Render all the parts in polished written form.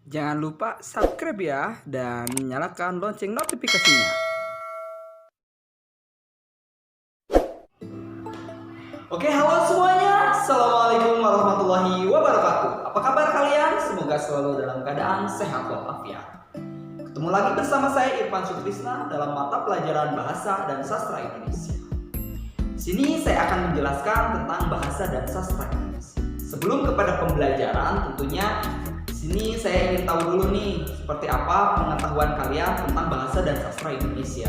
Jangan lupa subscribe ya dan nyalakan lonceng notifikasinya. Oke, halo semuanya. Assalamualaikum warahmatullahi wabarakatuh. Apa kabar kalian? Semoga selalu dalam keadaan sehat walafiat. Ketemu lagi bersama saya Irfan Sutrisna dalam mata pelajaran Bahasa dan Sastra Indonesia. Di sini saya akan menjelaskan tentang bahasa dan sastra Indonesia. Sebelum kepada pembelajaran, tentunya di sini saya ingin tahu dulu nih seperti apa pengetahuan kalian tentang bahasa dan sastra Indonesia.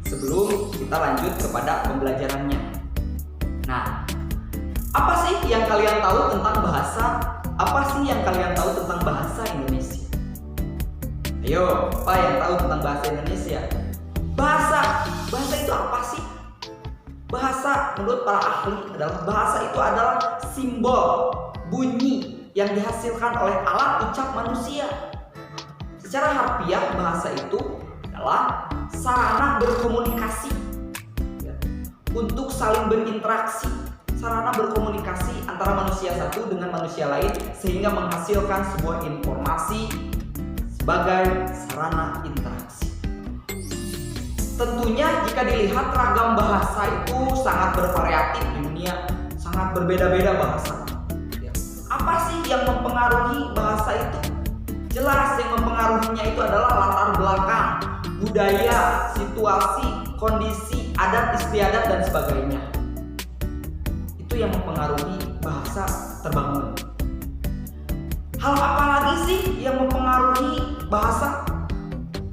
Sebelum kita lanjut kepada pembelajarannya. Nah, apa sih yang kalian tahu tentang bahasa? Apa sih yang kalian tahu tentang bahasa Indonesia? Ayo, apa yang tahu tentang bahasa Indonesia? Bahasa itu apa sih? Bahasa menurut para ahli adalah bahasa itu adalah simbol, bunyi yang dihasilkan oleh alat ucap manusia. Secara harfiah bahasa itu adalah sarana berkomunikasi untuk saling berinteraksi, sarana berkomunikasi antara manusia satu dengan manusia lain sehingga menghasilkan sebuah informasi sebagai sarana interaksi. Tentunya jika dilihat ragam bahasa itu sangat bervariatif di dunia, sangat berbeda-beda bahasa. Apa sih yang mempengaruhi bahasa itu? Jelas yang mempengaruhinya itu adalah latar belakang, budaya, situasi, kondisi, adat istiadat dan sebagainya. Itu yang mempengaruhi bahasa terbangun. Hal apa lagi sih yang mempengaruhi bahasa?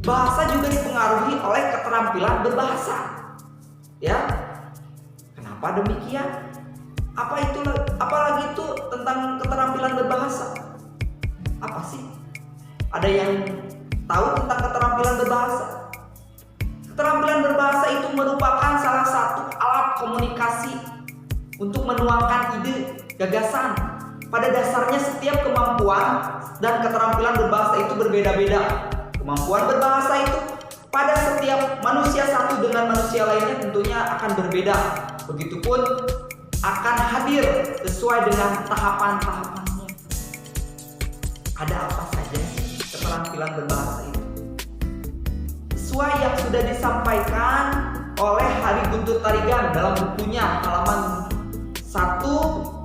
Bahasa juga dipengaruhi oleh keterampilan berbahasa. Ya. Kenapa demikian? Apalagi itu tentang keterampilan berbahasa? Apa sih? Ada yang tahu tentang keterampilan berbahasa? Keterampilan berbahasa itu merupakan salah satu alat komunikasi untuk menuangkan ide, gagasan. Pada dasarnya setiap kemampuan dan keterampilan berbahasa itu berbeda-beda. Kemampuan berbahasa itu pada setiap manusia satu dengan manusia lainnya tentunya akan berbeda. Begitupun akan hadir sesuai dengan tahapan-tahapannya. Ada apa saja keterampilan berbahasa itu? Sesuai yang sudah disampaikan oleh Hari Guntur Tarigan dalam bukunya halaman 1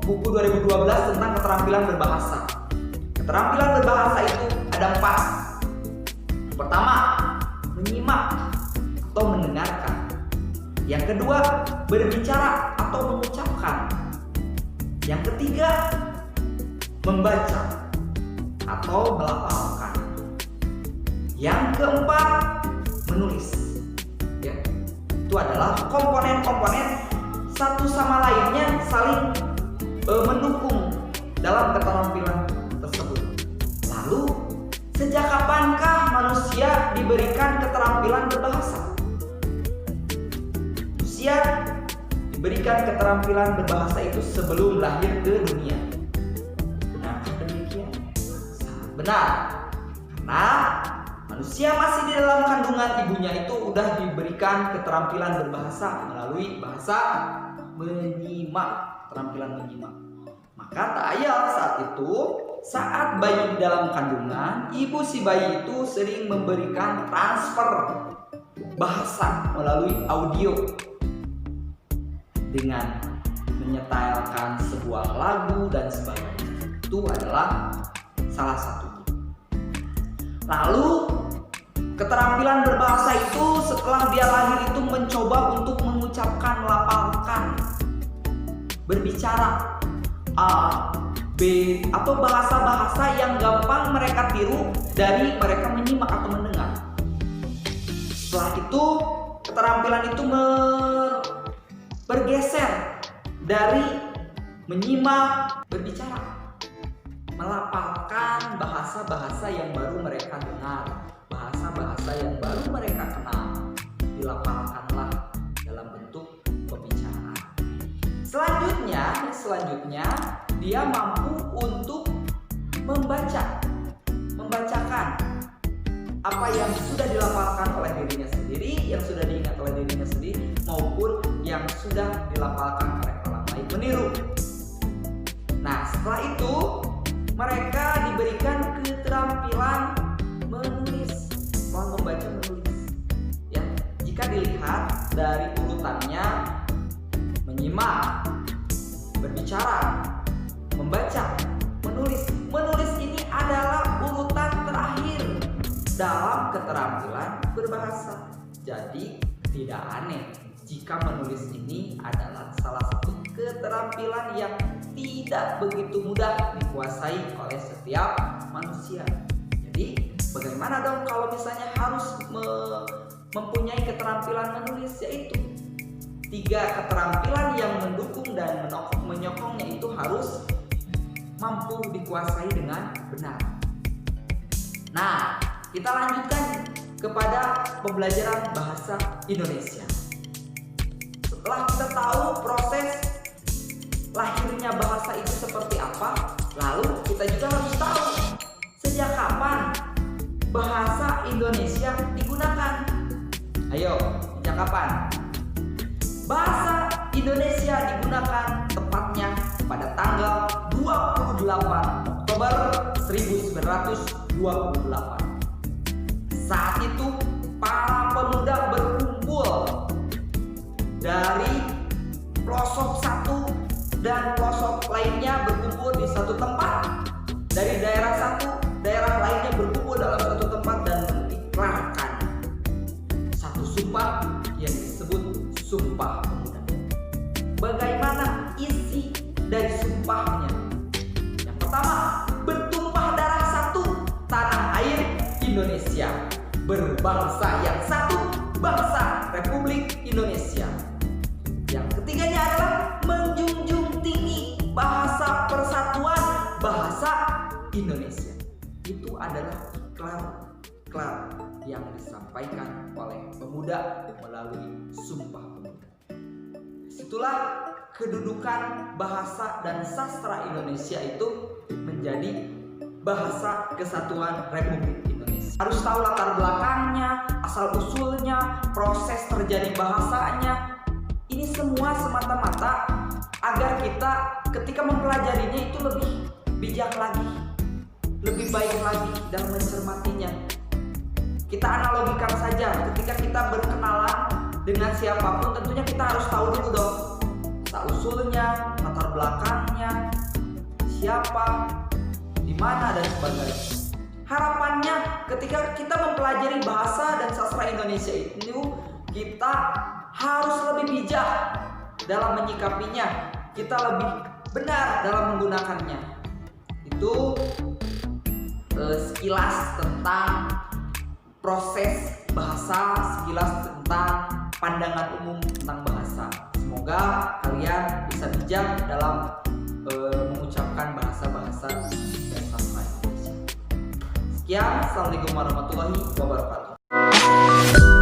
buku 2012 tentang keterampilan berbahasa. Keterampilan berbahasa itu ada 4. Pertama, menyimak atau mendengarkan. Yang kedua, berbicara atau mengucapkan. Yang ketiga, membaca atau melafalkan. Yang keempat, menulis. Ya, itu adalah komponen-komponen satu sama lainnya saling mendukung dalam keterampilan tersebut. Lalu, sejak kapankah manusia diberikan keterampilan berbahasa? Manusia diberikan keterampilan berbahasa itu sebelum lahir ke dunia. Benar demikian? Sangat benar. Karena manusia masih di dalam kandungan ibunya itu sudah diberikan keterampilan berbahasa melalui bahasa menyimak, keterampilan menyimak. Maka tak ayal saat bayi di dalam kandungan, ibu si bayi itu sering memberikan transfer bahasa melalui audio dengan menyetelkan sebuah lagu dan sebagainya. Itu adalah salah satunya. Lalu keterampilan berbahasa itu setelah dia lahir itu mencoba untuk mengucapkan, melafalkan, berbicara A, B atau bahasa-bahasa yang gampang mereka tiru dari mereka menyimak atau mendengar. Setelah itu keterampilan itu bergeser dari menyimak, berbicara, melafalkan bahasa-bahasa yang baru mereka dengar, bahasa-bahasa yang baru mereka kenal, dilafalkanlah dalam bentuk pembicaraan. Selanjutnya dia mampu untuk membacakan apa yang sudah dilafalkan oleh dirinya sendiri, yang sudah diingat oleh dirinya sendiri, maupun yang sudah dilafalkan oleh orang lain meniru. Nah, setelah itu mereka diberikan keterampilan keterampilan berbahasa. Jadi tidak aneh jika menulis ini adalah salah satu keterampilan yang tidak begitu mudah dikuasai oleh setiap manusia. Jadi bagaimana dong kalau misalnya harus mempunyai keterampilan menulis? Yaitu 3 keterampilan yang mendukung dan menyokongnya itu harus mampu dikuasai dengan benar. Nah, kita lanjutkan kepada pembelajaran bahasa Indonesia. Setelah kita tahu proses lahirnya bahasa itu seperti apa, lalu kita juga harus tahu sejak kapan bahasa Indonesia digunakan. Ayo, sejak kapan? Bahasa Indonesia digunakan tepatnya pada tanggal 28 Oktober 1928. Saat itu para pemuda berkumpul dari pelosok satu dan pelosok lainnya berkumpul di satu tempat. Dari daerah satu, daerah lainnya berkumpul dalam satu tempat dan mengikrarkan satu sumpah yang disebut Sumpah Pemuda. Bagaimana isi dari sumpahnya? Yang pertama, bertumpah darah satu tanah air Indonesia, berbangsa yang satu, bangsa Republik Indonesia. Yang ketiganya adalah menjunjung tinggi bahasa persatuan bahasa Indonesia. Itu adalah ikrar yang disampaikan oleh pemuda melalui Sumpah Pemuda. Itulah kedudukan bahasa dan sastra Indonesia itu menjadi bahasa kesatuan Republik Indonesia. Harus tahu latar belakangnya, asal usulnya, proses terjadi bahasanya. Ini semua semata-mata agar kita ketika mempelajarinya itu lebih bijak lagi, lebih baik lagi dalam mencermatinya. Kita analogikan saja, ketika kita berkenalan dengan siapapun tentunya kita harus tahu dulu dong asal usulnya, latar belakangnya, siapa, di mana dan sebagainya. Harapannya ketika kita mempelajari bahasa dan sastra Indonesia itu kita harus lebih bijak dalam menyikapinya, kita lebih benar dalam menggunakannya. Itu sekilas tentang proses bahasa, sekilas tentang pandangan umum tentang bahasa. Semoga kalian bisa bijak dalam mengucapkan bahasa-bahasa dan sastra Indonesia. Sekian, assalamualaikum warahmatullahi wabarakatuh.